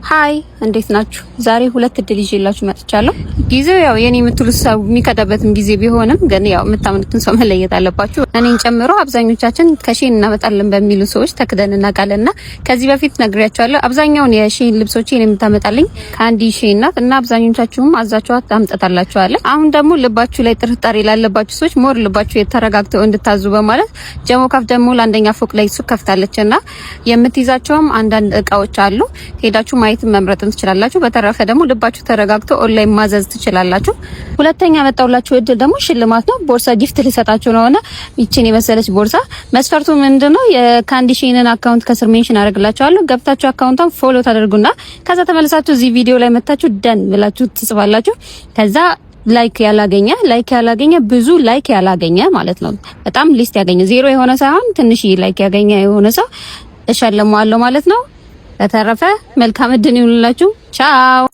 ሃይ እንዴት ናችሁ? ዛሬ ሁለት እድል ይዤላችሁ መጥቻለሁ። ጊዜው ያው የኔ የምትሉት ሰው የሚከዳበትም ጊዜ ቢሆንም ግን ያው የምታምኑትን ሰው መለየት አለባችሁ። እኔን ጨምሮ አብዛኞቻችን ከሼን እናመጣለን በሚሉ ሰዎች ተክደን እናውቃለንና ከዚህ በፊት ነግሬያችኋለሁ። አብዛኛውን የሼን ልብሶችን የምታመጣልኝ ከአንዲ ሼን ናት እና አብዛኞቻችሁም አዛችኋት አምጣታላችኋለ። አሁን ደግሞ ልባችሁ ላይ ጥርጣሬ ላለባችሁ ሰዎች ሞር ልባችሁ የተረጋግተው እንድታዙ በማለት ጀሞካፍ ደግሞ ለአንደኛ ፎቅ ላይ ሱቅ ከፍታለችና የምትይዛቸውም አንዳንድ እቃዎች አሉ። ሄዳችሁ ማየት መምረጥን ትችላላችሁ። በተረፈ ደግሞ ልባችሁ ተረጋግቶ ኦንላይን ማዘዝ ትችላላችሁ። ሁለተኛ ያመጣውላችሁ እድል ደግሞ ሽልማት ነው። ቦርሳ ጊፍት ልሰጣችሁ ነውና ይቺን የመሰለች ቦርሳ መስፈርቱ ምንድነው? የካንዲሽንን አካውንት ከስር ሜንሽን አደርግላችኋለሁ። ገብታችሁ አካውንቷን ፎሎ ታደርጉና ከዛ ተመልሳችሁ እዚህ ቪዲዮ ላይ መታችሁ ደን ብላችሁ ትጽፋላችሁ። ከዛ ላይክ ያላገኘ ብዙ ላይክ ያላገኘ ማለት ነው። በጣም ሊስት ያገኘ ዜሮ የሆነ ሳይሆን ትንሽ ላይክ ያገኘ የሆነ ሰው እሸልማለሁ ማለት ነው። በተረፈ መልካም እድል ይሁንላችሁ። ቻው